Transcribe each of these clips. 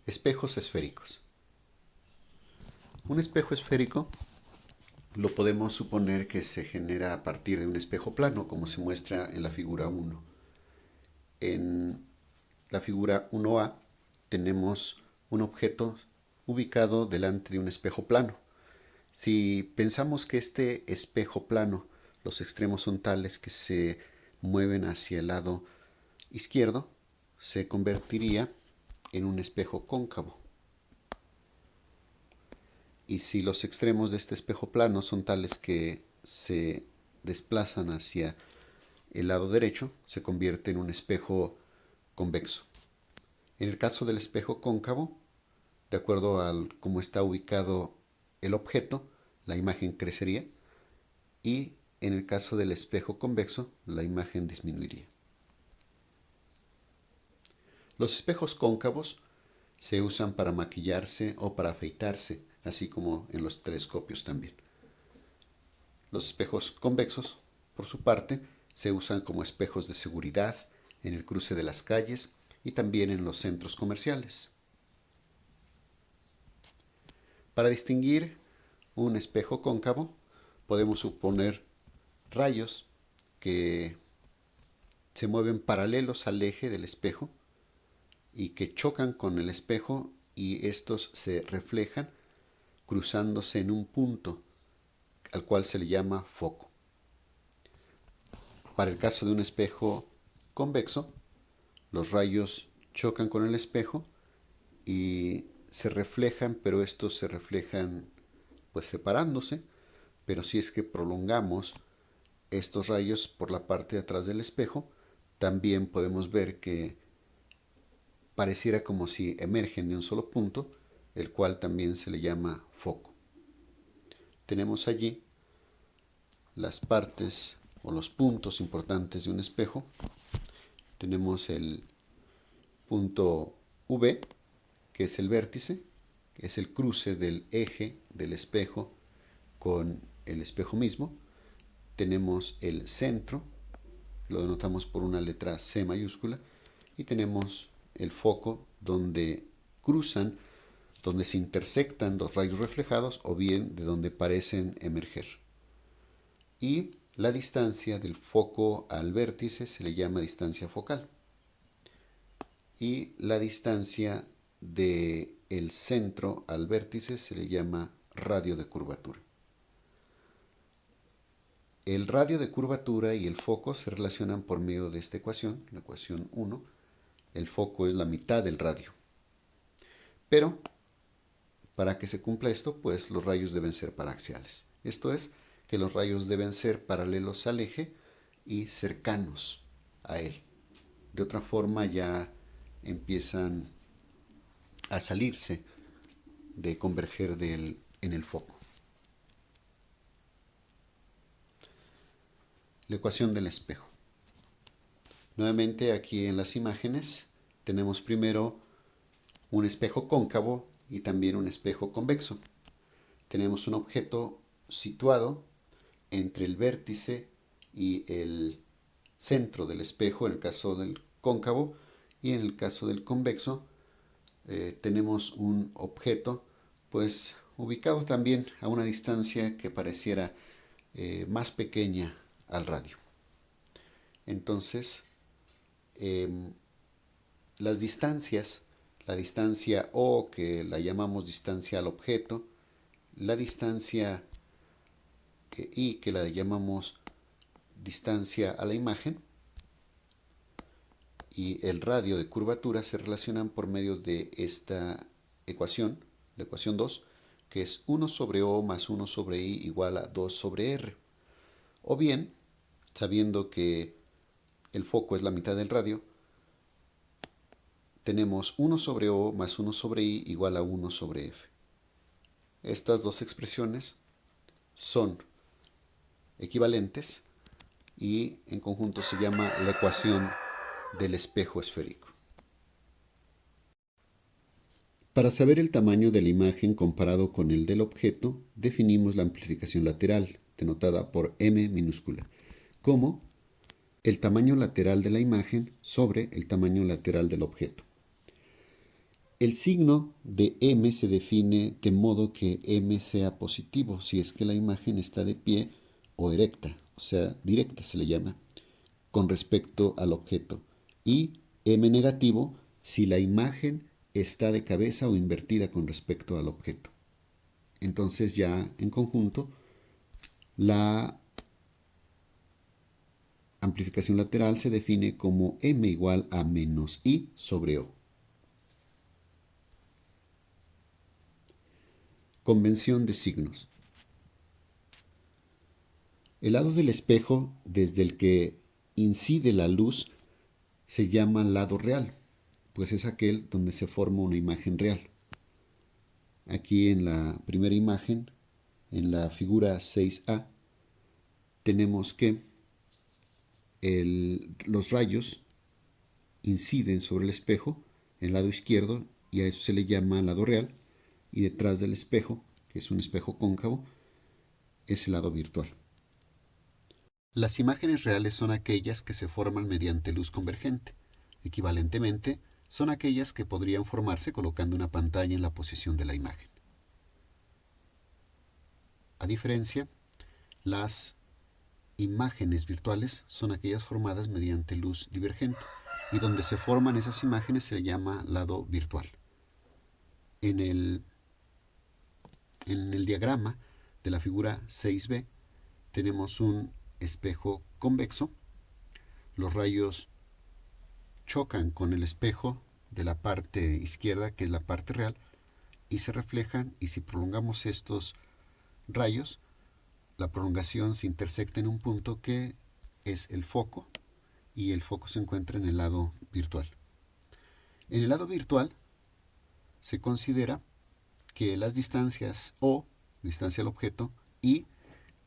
Espejos esféricos. Un espejo esférico lo podemos suponer que se genera a partir de un espejo plano, como se muestra en la figura 1. En la figura 1A tenemos un objeto ubicado delante de un espejo plano. Si pensamos que este espejo plano, los extremos son tales que se mueven hacia el lado izquierdo, se convertiría en un espejo cóncavo. Y si los extremos de este espejo plano son tales que se desplazan hacia el lado derecho, se convierte en un espejo convexo. En el caso del espejo cóncavo, de acuerdo a cómo está ubicado el objeto, la imagen crecería, y en el caso del espejo convexo, la imagen disminuiría. Los espejos cóncavos se usan para maquillarse o para afeitarse, así como en los telescopios también. Los espejos convexos, por su parte, se usan como espejos de seguridad en el cruce de las calles y también en los centros comerciales. Para distinguir un espejo cóncavo, podemos suponer rayos que se mueven paralelos al eje del espejo y que chocan con el espejo, y estos se reflejan cruzándose en un punto al cual se le llama foco. Para el caso de un espejo convexo, los rayos chocan con el espejo y se reflejan, pero estos se reflejan pues separándose. Pero si es que prolongamos estos rayos por la parte de atrás del espejo, también podemos ver que pareciera como si emergen de un solo punto, el cual también se le llama foco. Tenemos allí las partes o los puntos importantes de un espejo. Tenemos el punto V, que es el vértice, que es el cruce del eje del espejo con el espejo mismo. Tenemos el centro, lo denotamos por una letra C mayúscula, y tenemos el foco donde cruzan, donde se intersectan los rayos reflejados o bien de donde parecen emerger. Y la distancia del foco al vértice se le llama distancia focal. Y la distancia del centro al vértice se le llama radio de curvatura. El radio de curvatura y el foco se relacionan por medio de esta ecuación, la ecuación 1. El foco es la mitad del radio. Pero para que se cumpla esto, pues los rayos deben ser paraxiales. Esto es, que los rayos deben ser paralelos al eje y cercanos a él. De otra forma ya empiezan a salirse de converger en el foco. La ecuación del espejo. Nuevamente aquí en las imágenes tenemos primero un espejo cóncavo y también un espejo convexo. Tenemos un objeto situado entre el vértice y el centro del espejo en el caso del cóncavo, y en el caso del convexo tenemos un objeto pues ubicado también a una distancia que pareciera más pequeña al radio. Entonces las distancias, la distancia O, que la llamamos distancia al objeto, la distancia I, que la llamamos distancia a la imagen, y el radio de curvatura se relacionan por medio de esta ecuación, la ecuación 2, que es 1 sobre O más 1 sobre I igual a 2 sobre R. O bien, sabiendo que el foco es la mitad del radio, tenemos 1 sobre O más 1 sobre I igual a 1 sobre F. Estas dos expresiones son equivalentes y en conjunto se llama la ecuación del espejo esférico. Para saber el tamaño de la imagen comparado con el del objeto, definimos la amplificación lateral, denotada por M minúscula, como el tamaño lateral de la imagen sobre el tamaño lateral del objeto. El signo de M se define de modo que M sea positivo si es que la imagen está de pie o erecta, o sea, directa se le llama, con respecto al objeto. Y M negativo si la imagen está de cabeza o invertida con respecto al objeto. Entonces ya en conjunto, la amplificación lateral se define como M igual a menos I sobre O. Convención de signos. El lado del espejo desde el que incide la luz se llama lado real, pues es aquel donde se forma una imagen real. Aquí en la primera imagen, en la figura 6A, tenemos que los rayos inciden sobre el espejo en el lado izquierdo y a eso se le llama lado real, y detrás del espejo, que es un espejo cóncavo, es el lado virtual. Las imágenes reales son aquellas que se forman mediante luz convergente. Equivalentemente, son aquellas que podrían formarse colocando una pantalla en la posición de la imagen. A diferencia, las imágenes virtuales son aquellas formadas mediante luz divergente, y donde se forman esas imágenes se le llama lado virtual. En el diagrama de la figura 6B tenemos un espejo convexo. Los rayos chocan con el espejo de la parte izquierda, que es la parte real, y se reflejan, y si prolongamos estos rayos, la prolongación se intersecta en un punto que es el foco, y el foco se encuentra en el lado virtual. En el lado virtual se considera que las distancias O, distancia al objeto, y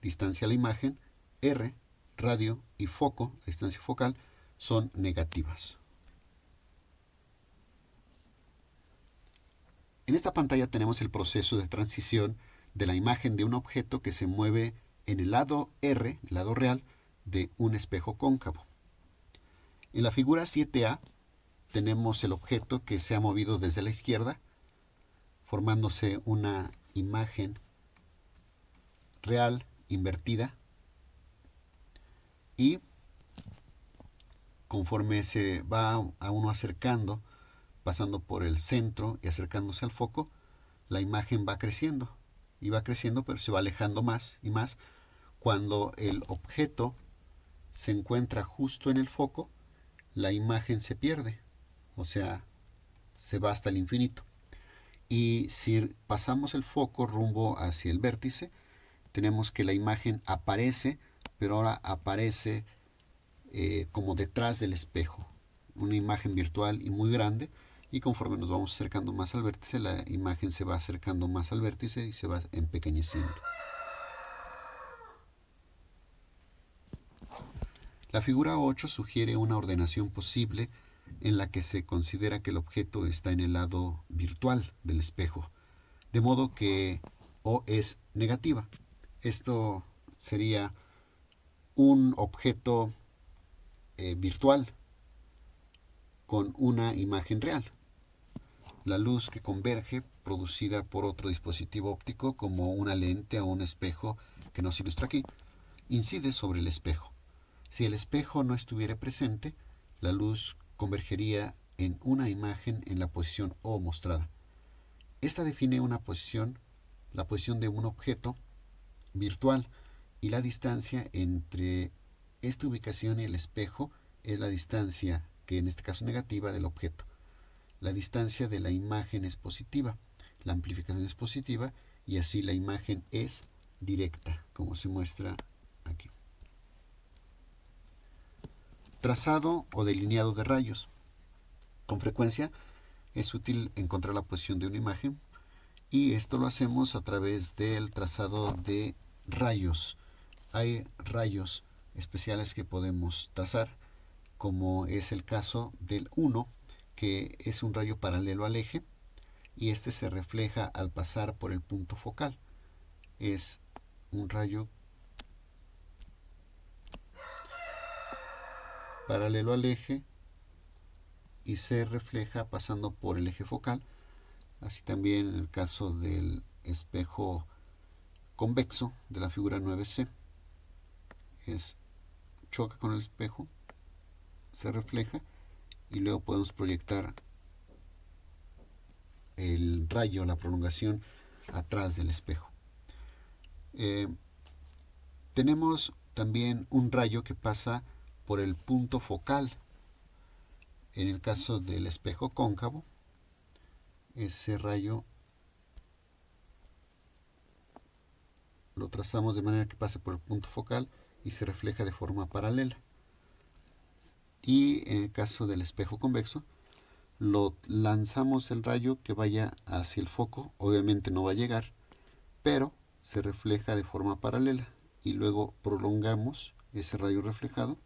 distancia a la imagen, R, radio, y foco, la distancia focal, son negativas. En esta pantalla tenemos el proceso de transición de la imagen de un objeto que se mueve en el lado R, el lado real, de un espejo cóncavo. En la figura 7A tenemos el objeto que se ha movido desde la izquierda, formándose una imagen real invertida, y conforme se va a uno acercando, pasando por el centro y acercándose al foco, la imagen va creciendo y va creciendo, pero se va alejando más y más. Cuando el objeto se encuentra justo en el foco, la imagen se pierde, o sea, se va hasta el infinito. Y si pasamos el foco rumbo hacia el vértice, tenemos que la imagen aparece, pero ahora aparece como detrás del espejo, una imagen virtual y muy grande, y conforme nos vamos acercando más al vértice, la imagen se va acercando más al vértice y se va empequeñeciendo. La figura 8 sugiere una ordenación posible en la que se considera que el objeto está en el lado virtual del espejo, de modo que O es negativa. Esto sería un objeto virtual con una imagen real. La luz que converge, producida por otro dispositivo óptico como una lente o un espejo que nos ilustra aquí, incide sobre el espejo. Si el espejo no estuviera presente, la luz convergería en una imagen en la posición O mostrada. Esta define una posición, la posición de un objeto virtual, y la distancia entre esta ubicación y el espejo es la distancia, que en este caso es negativa, del objeto. La distancia de la imagen es positiva, la amplificación es positiva, y así la imagen es directa, como se muestra aquí. Trazado o delineado de rayos. Con frecuencia es útil encontrar la posición de una imagen, y esto lo hacemos a través del trazado de rayos. Hay rayos especiales que podemos trazar, como es el caso del 1, que es un rayo paralelo al eje, y este se refleja al pasar por el punto focal. Es un rayo paralelo al eje y se refleja pasando por el eje focal, Así también en el caso del espejo convexo de la figura 9C, choca con el espejo, se refleja y luego podemos proyectar el rayo, la prolongación, atrás del espejo. Tenemos también un rayo que pasa por el punto focal. En el caso del espejo cóncavo, ese rayo lo trazamos de manera que pase por el punto focal y se refleja de forma paralela. Y en el caso del espejo convexo, lo lanzamos el rayo que vaya hacia el foco, obviamente no va a llegar, pero se refleja de forma paralela y luego prolongamos ese rayo reflejado,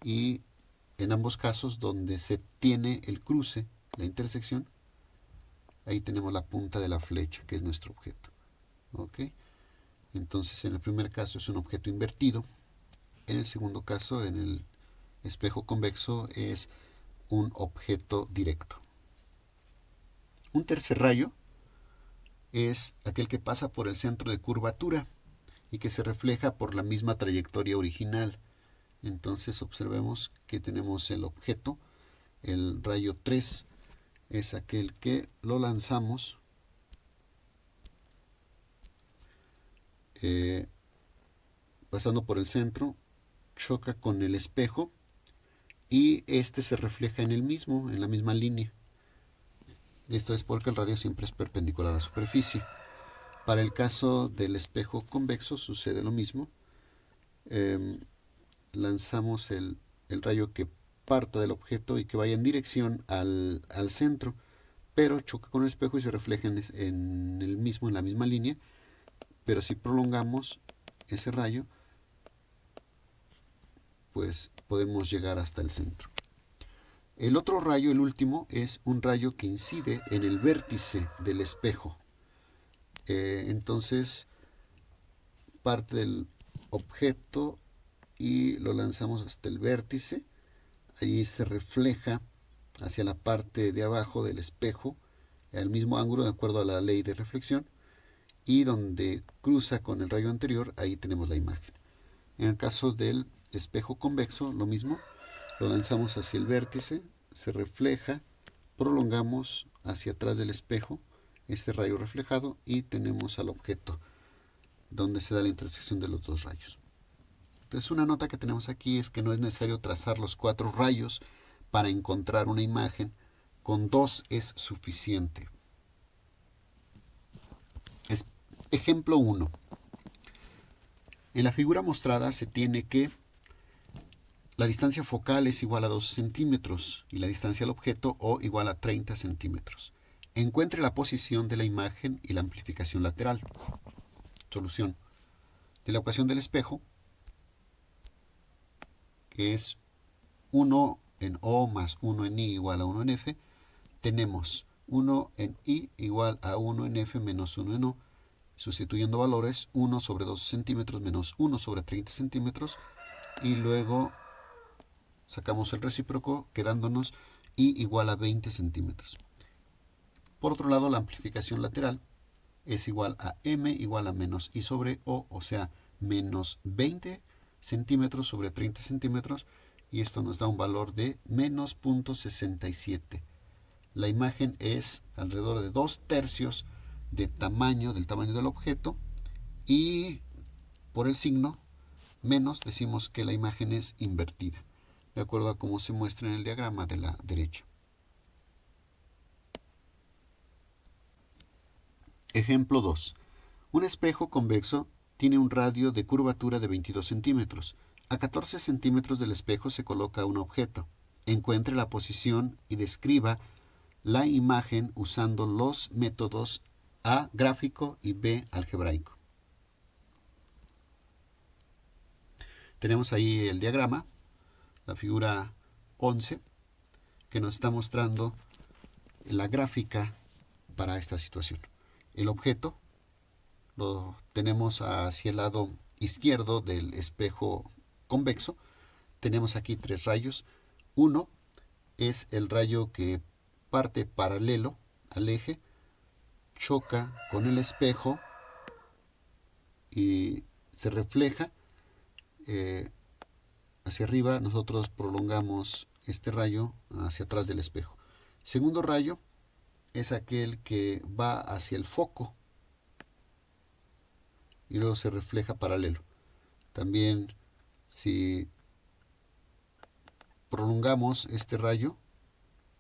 y en ambos casos donde se tiene el cruce, la intersección, ahí tenemos la punta de la flecha que es nuestro objeto. ¿Ok? Entonces en el primer caso es un objeto invertido, en el segundo caso, en el espejo convexo, es un objeto directo. Un tercer rayo es aquel que pasa por el centro de curvatura y que se refleja por la misma trayectoria original. Entonces observemos que tenemos el objeto, el rayo 3 es aquel que lo lanzamos pasando por el centro, choca con el espejo y este se refleja en el mismo, en la misma línea. Esto es porque el radio siempre es perpendicular a la superficie. Para el caso del espejo convexo sucede lo mismo. Lanzamos el rayo que parta del objeto y que vaya en dirección al centro, pero choca con el espejo y se refleja en el mismo, en la misma línea. Pero si prolongamos ese rayo, pues podemos llegar hasta el centro. El otro rayo, el último, es un rayo que incide en el vértice del espejo. Entonces parte del objeto y lo lanzamos hasta el vértice. Allí se refleja hacia la parte de abajo del espejo al mismo ángulo de acuerdo a la ley de reflexión, y donde cruza con el rayo anterior, ahí tenemos la imagen. En el caso del espejo convexo, lo mismo, lo lanzamos hacia el vértice, se refleja, prolongamos hacia atrás del espejo este rayo reflejado y tenemos al objeto donde se da la intersección de los dos rayos. Entonces una nota que tenemos aquí es que no es necesario trazar los 4 rayos para encontrar una imagen, con 2 es suficiente. Ejemplo 1. En la figura mostrada se tiene que la distancia focal es igual a 12 centímetros y la distancia al objeto O igual a 30 centímetros. Encuentre la posición de la imagen y la amplificación lateral. Solución. De la ecuación del espejo, que es 1 en O más 1 en I igual a 1 en F, tenemos 1 en I igual a 1 en F menos 1 en O. Sustituyendo valores, 1 sobre 12 centímetros menos 1 sobre 30 centímetros, y luego sacamos el recíproco quedándonos I igual a 20 centímetros. Por otro lado, la amplificación lateral es igual a M igual a menos I sobre O, o sea, menos 20 centímetros sobre 30 centímetros, y esto nos da un valor de menos 0.67. La imagen es alrededor de 2/3 del tamaño del objeto, y por el signo menos decimos que la imagen es invertida, de acuerdo a cómo se muestra en el diagrama de la derecha. Ejemplo 2. Un espejo convexo tiene un radio de curvatura de 22 centímetros. A 14 centímetros del espejo se coloca un objeto. Encuentre la posición y describa la imagen usando los métodos A, gráfico, y B, algebraico. Tenemos ahí el diagrama, la figura 11, que nos está mostrando la gráfica para esta situación. El objeto lo tenemos hacia el lado izquierdo del espejo convexo. Tenemos aquí 3 rayos. Uno es el rayo que parte paralelo al eje, choca con el espejo y se refleja hacia arriba. Nosotros prolongamos este rayo hacia atrás del espejo. Segundo rayo es aquel que va hacia el foco y luego se refleja paralelo. También, si prolongamos este rayo,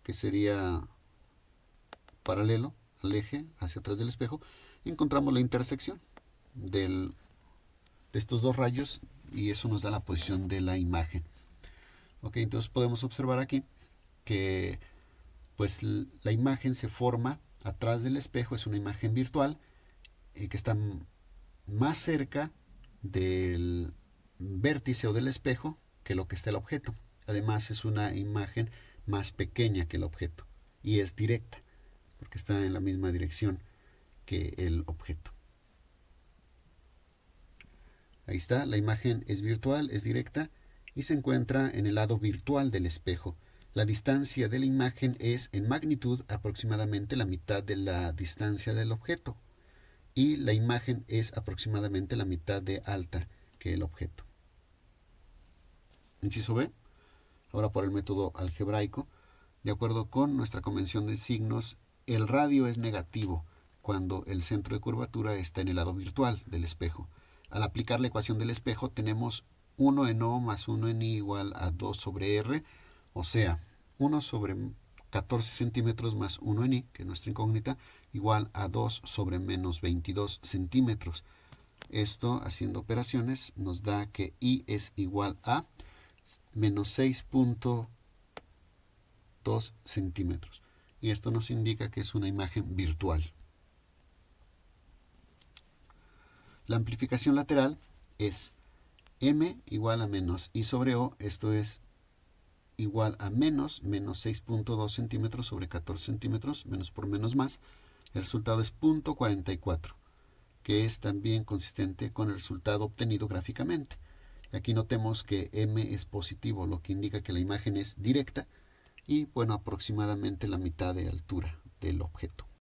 que sería paralelo al eje hacia atrás del espejo, encontramos la intersección de estos dos rayos y eso nos da la posición de la imagen. Ok, entonces podemos observar aquí que pues la imagen se forma atrás del espejo, es una imagen virtual que está más cerca del vértice o del espejo que lo que está el objeto. Además es una imagen más pequeña que el objeto y es directa porque está en la misma dirección que el objeto. Ahí está, la imagen es virtual, es directa y se encuentra en el lado virtual del espejo. La distancia de la imagen es en magnitud aproximadamente la mitad de la distancia del objeto y la imagen es aproximadamente la mitad de alta que el objeto. Inciso B. Ahora por el método algebraico. De acuerdo con nuestra convención de signos, el radio es negativo cuando el centro de curvatura está en el lado virtual del espejo. Al aplicar la ecuación del espejo tenemos 1 en O más 1 en I igual a 2 sobre R, o sea, 1 sobre 14 centímetros más 1 en I, que es nuestra incógnita, igual a 2 sobre menos 22 centímetros. Esto, haciendo operaciones, nos da que I es igual a menos 6.2 centímetros. Y esto nos indica que es una imagen virtual. La amplificación lateral es M igual a menos I sobre O, esto es igual a menos 6.2 centímetros sobre 14 centímetros, menos por menos más. El resultado es 0.44, que es también consistente con el resultado obtenido gráficamente. Aquí notemos que M es positivo, lo que indica que la imagen es directa y, bueno, aproximadamente la mitad de altura del objeto.